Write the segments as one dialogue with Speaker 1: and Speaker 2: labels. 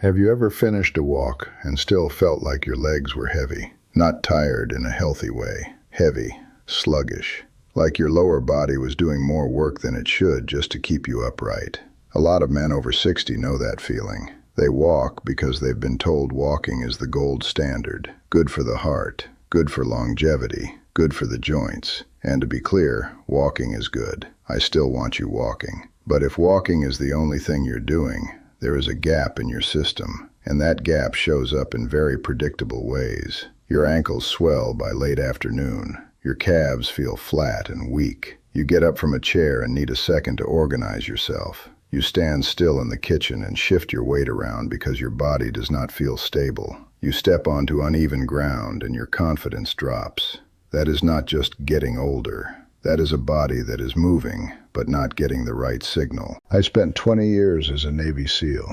Speaker 1: Have you ever finished a walk and still felt like your legs were heavy? Not tired in a healthy way. Heavy, sluggish. Like your lower body was doing more work than it should just to keep you upright. A lot of men over 60 know that feeling. They walk because they've been told walking is the gold standard. Good for the heart, good for longevity, good for the joints. And to be clear, walking is good. I still want you walking. But if walking is the only thing you're doing, there is a gap in your system, and that gap shows up in very predictable ways. Your ankles swell by late afternoon. Your calves feel flat and weak. You get up from a chair and need a second to organize yourself. You stand still in the kitchen and shift your weight around because your body does not feel stable. You step onto uneven ground and your confidence drops. That is not just getting older. That is a body that is moving, but not getting the right signal. I spent 20 years as a Navy SEAL.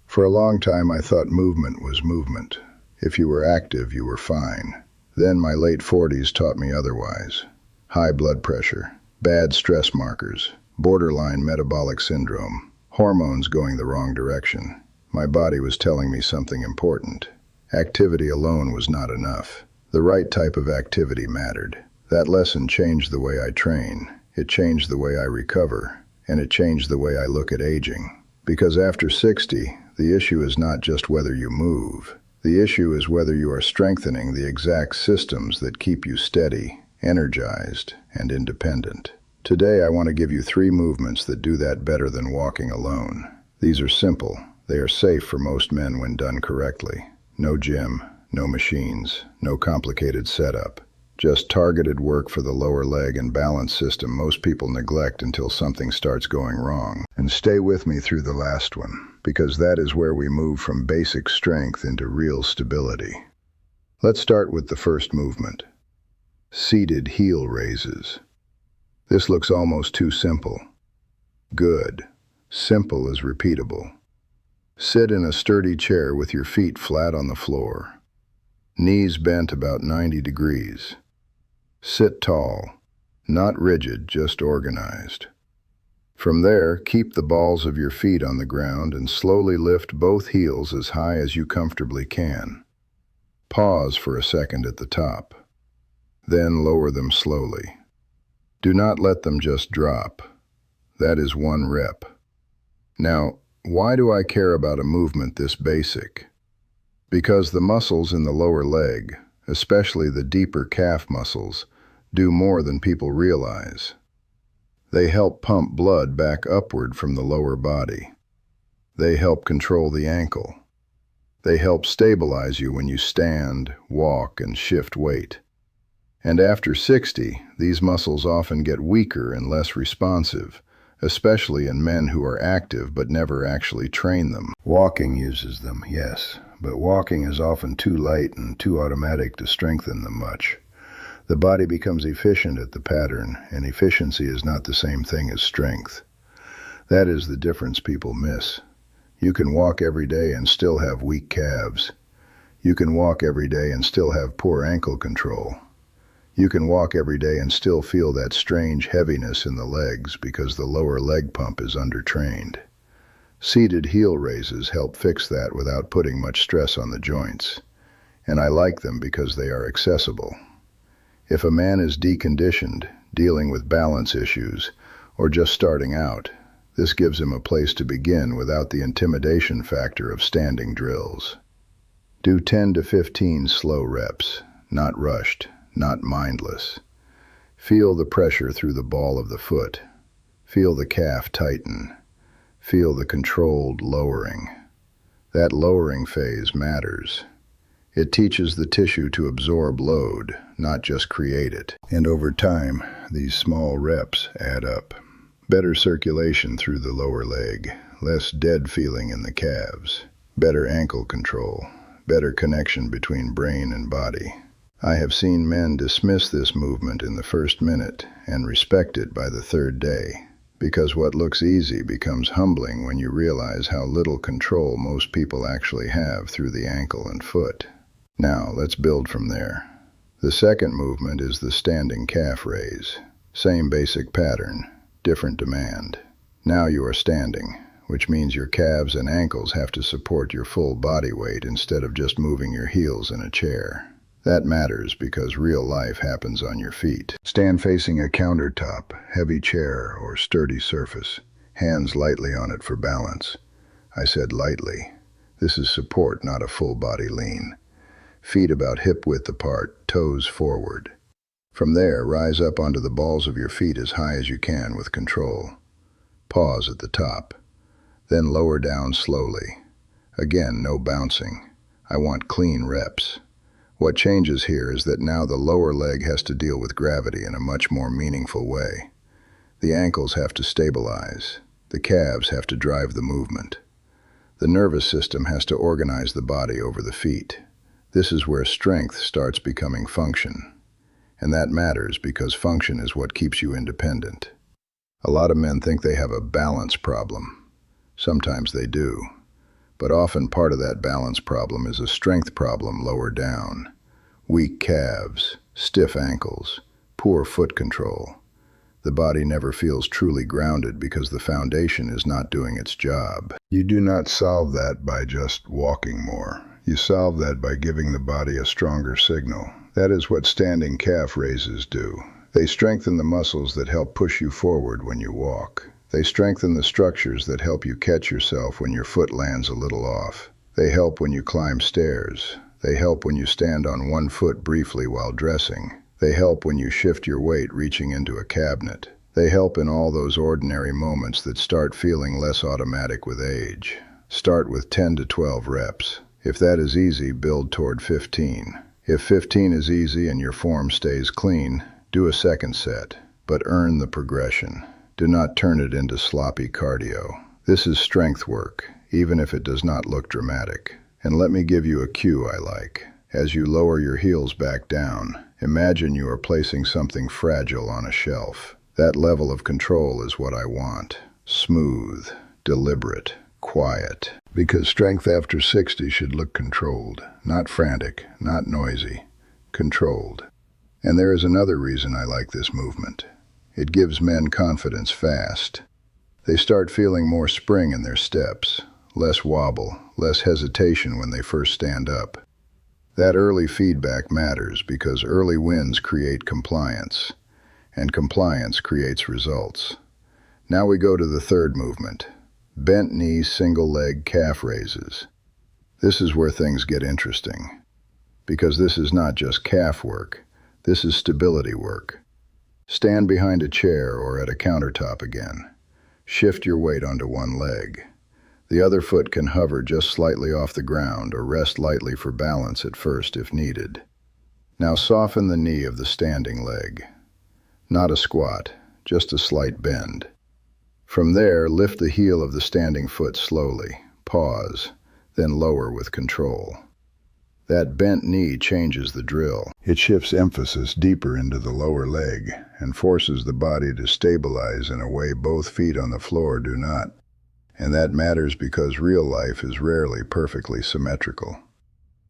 Speaker 1: For a long time, I thought movement was movement. If you were active, you were fine. Then my late 40s taught me otherwise. High blood pressure, bad stress markers, borderline metabolic syndrome, hormones going the wrong direction. My body was telling me something important. Activity alone was not enough. The right type of activity mattered. That lesson changed the way I train, it changed the way I recover, and it changed the way I look at aging. Because after 60, the issue is not just whether you move. The issue is whether you are strengthening the exact systems that keep you steady, energized, and independent. Today I want to give you 3 movements that do that better than walking alone. These are simple. They are safe for most men when done correctly. No gym, no machines, no complicated setup. Just targeted work for the lower leg and balance system most people neglect until something starts going wrong. And stay with me through the last one, because that is where we move from basic strength into real stability. Let's start with the first movement. Seated heel raises. This looks almost too simple. Good. Simple is repeatable. Sit in a sturdy chair with your feet flat on the floor. Knees bent about 90 degrees. Sit tall, not rigid, just organized. From there, keep the balls of your feet on the ground and slowly lift both heels as high as you comfortably can. Pause for a second at the top. Then lower them slowly. Do not let them just drop. That is 1 rep. Now, why do I care about a movement this basic? Because the muscles in the lower leg, especially the deeper calf muscles, do more than people realize. They help pump blood back upward from the lower body. They help control the ankle. They help stabilize you when you stand, walk, and shift weight. And after 60, these muscles often get weaker and less responsive, especially in men who are active but never actually train them. Walking uses them, yes, but walking is often too light and too automatic to strengthen them much. The body becomes efficient at the pattern, and efficiency is not the same thing as strength. That is the difference people miss. You can walk every day and still have weak calves. You can walk every day and still have poor ankle control. You can walk every day and still feel that strange heaviness in the legs because the lower leg pump is undertrained. Seated heel raises help fix that without putting much stress on the joints. And I like them because they are accessible. If a man is deconditioned, dealing with balance issues, or just starting out, this gives him a place to begin without the intimidation factor of standing drills. Do 10 to 15 slow reps, not rushed, not mindless. Feel the pressure through the ball of the foot. Feel the calf tighten. Feel the controlled lowering. That lowering phase matters. It teaches the tissue to absorb load, not just create it. And over time, these small reps add up. Better circulation through the lower leg, less dead feeling in the calves, better ankle control, better connection between brain and body. I have seen men dismiss this movement in the first minute and respect it by the 3rd day, because what looks easy becomes humbling when you realize how little control most people actually have through the ankle and foot. Now, let's build from there. The second movement is the standing calf raise. Same basic pattern, different demand. Now you are standing. which means your calves and ankles have to support your full body weight instead of just moving your heels in a chair. That matters because real life happens on your feet. Stand facing a countertop, heavy chair, or sturdy surface. Hands lightly on it for balance. I said lightly. This is support, not a full body lean. Feet about hip width apart, toes forward. From there, rise up onto the balls of your feet as high as you can with control. Pause at the top. Then lower down slowly. Again, no bouncing. I want clean reps. What changes here is that now the lower leg has to deal with gravity in a much more meaningful way. The ankles have to stabilize. The calves have to drive the movement. The nervous system has to organize the body over the feet. This is where strength starts becoming function. And that matters because function is what keeps you independent. A lot of men think they have a balance problem. Sometimes they do. But often part of that balance problem is a strength problem lower down. Weak calves, stiff ankles, poor foot control. The body never feels truly grounded because the foundation is not doing its job. You do not solve that by just walking more. You solve that by giving the body a stronger signal. That is what standing calf raises do. They strengthen the muscles that help push you forward when you walk. They strengthen the structures that help you catch yourself when your foot lands a little off. They help when you climb stairs. They help when you stand on one foot briefly while dressing. They help when you shift your weight reaching into a cabinet. They help in all those ordinary moments that start feeling less automatic with age. Start with 10 to 12 reps. If that is easy, build toward 15. If 15 is easy and your form stays clean, do a second set, but earn the progression. Do not turn it into sloppy cardio. This is strength work, even if it does not look dramatic. And let me give you a cue I like. As you lower your heels back down, imagine you are placing something fragile on a shelf. That level of control is what I want. Smooth, deliberate, quiet. Because strength after 60 should look controlled, not frantic, not noisy, controlled. And there is another reason I like this movement. It gives men confidence fast. They start feeling more spring in their steps, less wobble, less hesitation when they first stand up. That early feedback matters because early wins create compliance, and compliance creates results. Now we go to the third movement. Bent knee, single leg calf raises. This is where things get interesting. Because this is not just calf work, this is stability work. Stand behind a chair or at a countertop again. Shift your weight onto one leg. The other foot can hover just slightly off the ground or rest lightly for balance at first if needed. Now soften the knee of the standing leg. Not a squat, just a slight bend. From there, lift the heel of the standing foot slowly, pause, then lower with control. That bent knee changes the drill. It shifts emphasis deeper into the lower leg and forces the body to stabilize in a way both feet on the floor do not. And that matters because real life is rarely perfectly symmetrical.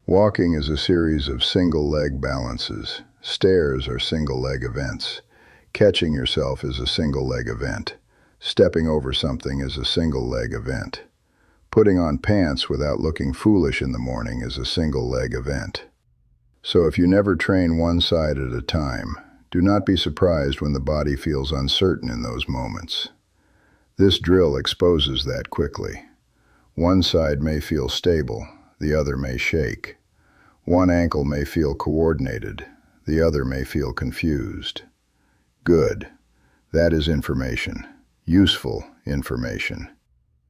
Speaker 1: Walking is a series of single leg balances. Stairs are single leg events. Catching yourself is a single leg event. Stepping over something is a single leg event. Putting on pants without looking foolish in the morning is a single leg event. So if you never train one side at a time, do not be surprised when the body feels uncertain in those moments. This drill exposes that quickly. One side may feel stable, the other may shake. One ankle may feel coordinated, the other may feel confused. Good. That is information. Useful information.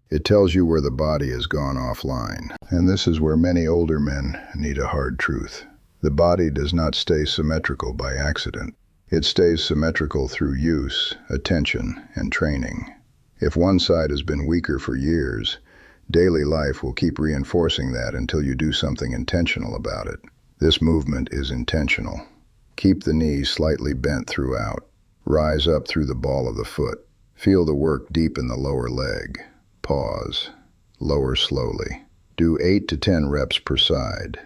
Speaker 1: It tells you where the body has gone offline. And this is where many older men need a hard truth. The body does not stay symmetrical by accident. It stays symmetrical through use, attention, and training. If one side has been weaker for years, daily life will keep reinforcing that until you do something intentional about it. This movement is intentional. Keep the knee slightly bent throughout. Rise up through the ball of the foot. Feel the work deep in the lower leg. Pause. Lower slowly. Do 8 to 10 reps per side.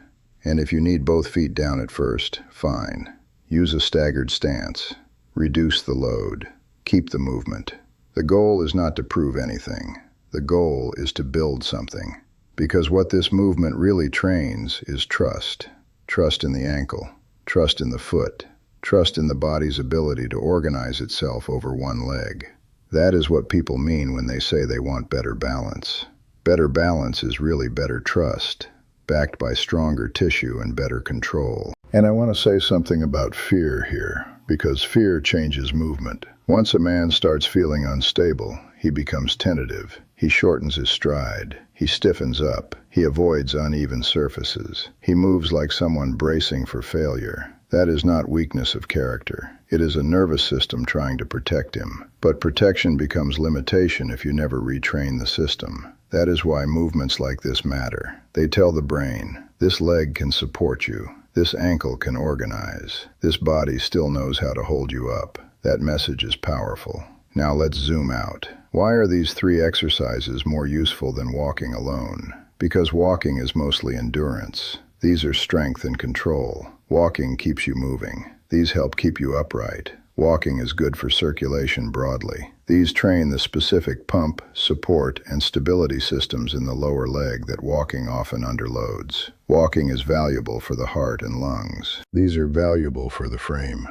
Speaker 1: And if you need both feet down at first, fine. Use a staggered stance. Reduce the load. Keep the movement. The goal is not to prove anything. The goal is to build something. Because what this movement really trains is trust. Trust in the ankle, trust in the foot, trust in the body's ability to organize itself over one leg. That is what people mean when they say they want better balance. Better balance is really better trust, backed by stronger tissue and better control. And I want to say something about fear here, because fear changes movement. Once a man starts feeling unstable, he becomes tentative. He shortens his stride. He stiffens up. He avoids uneven surfaces. He moves like someone bracing for failure. That is not weakness of character. It is a nervous system trying to protect him. But protection becomes limitation if you never retrain the system. That is why movements like this matter. They tell the brain, this leg can support you. This ankle can organize. This body still knows how to hold you up. That message is powerful. Now let's zoom out. Why are these 3 exercises more useful than walking alone? Because walking is mostly endurance. These are strength and control. Walking keeps you moving. These help keep you upright. Walking is good for circulation broadly. These train the specific pump, support, and stability systems in the lower leg that walking often underloads. Walking is valuable for the heart and lungs. These are valuable for the frame.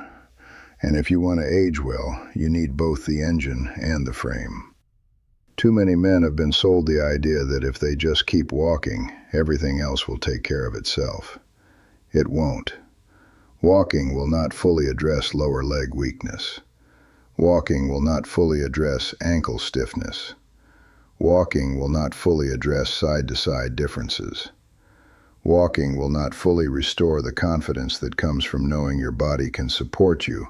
Speaker 1: And if you want to age well, you need both the engine and the frame. Too many men have been sold the idea that if they just keep walking, everything else will take care of itself. It won't. Walking will not fully address lower leg weakness. Walking will not fully address ankle stiffness. Walking will not fully address side-to-side differences. Walking will not fully restore the confidence that comes from knowing your body can support you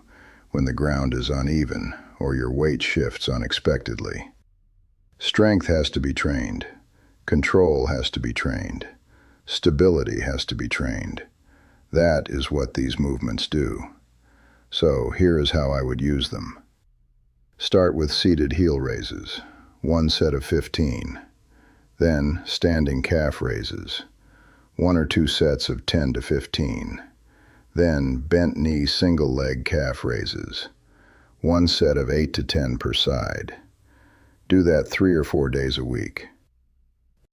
Speaker 1: when the ground is uneven or your weight shifts unexpectedly. Strength has to be trained. Control has to be trained. Stability has to be trained. That is what these movements do. So here is how I would use them. Start with seated heel raises, 1 set of 15. Then standing calf raises, 1 or 2 sets of 10 to 15. Then bent knee single leg calf raises, 1 set of 8 to 10 per side. Do that 3 or 4 days a week.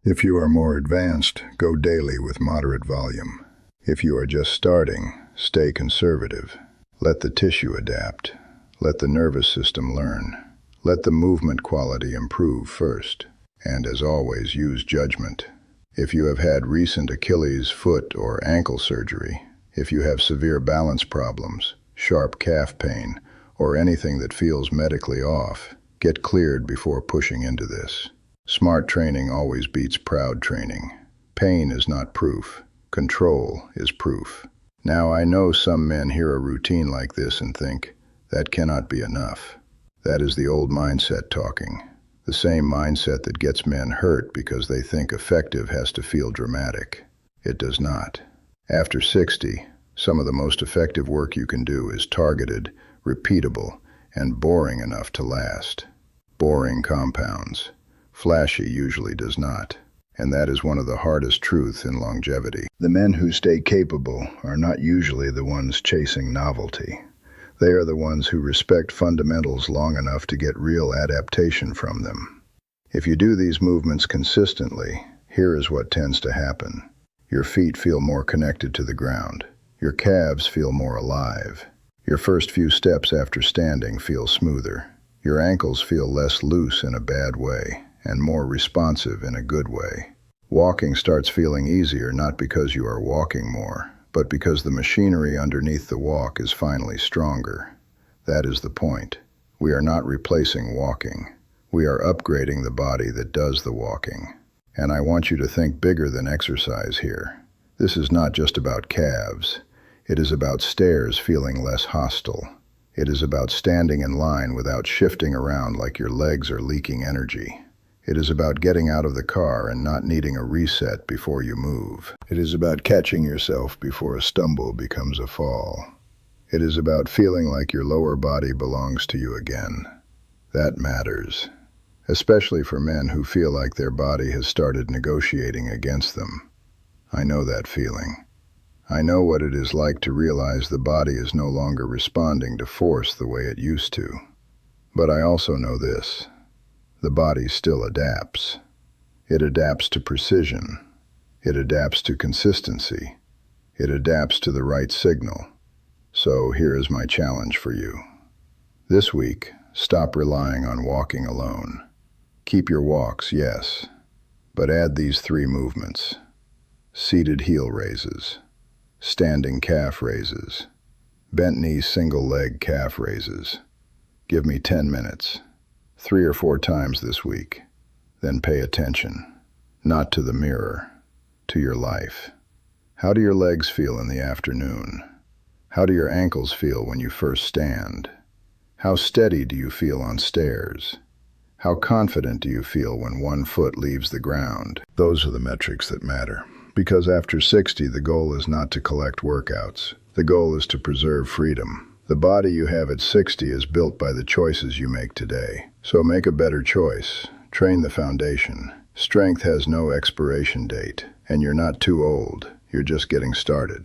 Speaker 1: If you are more advanced, go daily with moderate volume. If you are just starting, stay conservative. Let the tissue adapt. Let the nervous system learn. Let the movement quality improve first. And as always, use judgment. If you have had recent Achilles, foot, or ankle surgery, if you have severe balance problems, sharp calf pain, or anything that feels medically off, get cleared before pushing into this. Smart training always beats proud training. Pain is not proof. Control is proof. Now I know some men hear a routine like this and think, that cannot be enough. That is the old mindset talking. The same mindset that gets men hurt because they think effective has to feel dramatic. It does not. After 60, some of the most effective work you can do is targeted, repeatable, and boring enough to last. Boring compounds. Flashy usually does not. And that is one of the hardest truths in longevity. The men who stay capable are not usually the ones chasing novelty. They are the ones who respect fundamentals long enough to get real adaptation from them. If you do these movements consistently, here is what tends to happen. Your feet feel more connected to the ground. Your calves feel more alive. Your first few steps after standing feel smoother. Your ankles feel less loose in a bad way, and more responsive in a good way. Walking starts feeling easier not because you are walking more, but because the machinery underneath the walk is finally stronger. That is the point. We are not replacing walking. We are upgrading the body that does the walking. And I want you to think bigger than exercise here. This is not just about calves. It is about stairs feeling less hostile. It is about standing in line without shifting around like your legs are leaking energy. It is about getting out of the car and not needing a reset before you move. It is about catching yourself before a stumble becomes a fall. It is about feeling like your lower body belongs to you again. That matters, especially for men who feel like their body has started negotiating against them. I know that feeling. I know what it is like to realize the body is no longer responding to force the way it used to. But I also know this. the body still adapts. It adapts to precision. It adapts to consistency. It adapts to the right signal. So here is my challenge for you. This week, stop relying on walking alone. Keep your walks, yes, but add these 3 movements: seated heel raises, standing calf raises, bent knee single leg calf raises. Give me 10 minutes, 3 or 4 times this week. Then pay attention, not to the mirror, to your life. How do your legs feel in the afternoon? How do your ankles feel when you first stand? How steady do you feel on stairs? How confident do you feel when one foot leaves the ground? Those are the metrics that matter. Because after 60, the goal is not to collect workouts. The goal is to preserve freedom. The body you have at 60 is built by the choices you make today. So make a better choice. Train the foundation. Strength has no expiration date, and you're not too old. You're just getting started.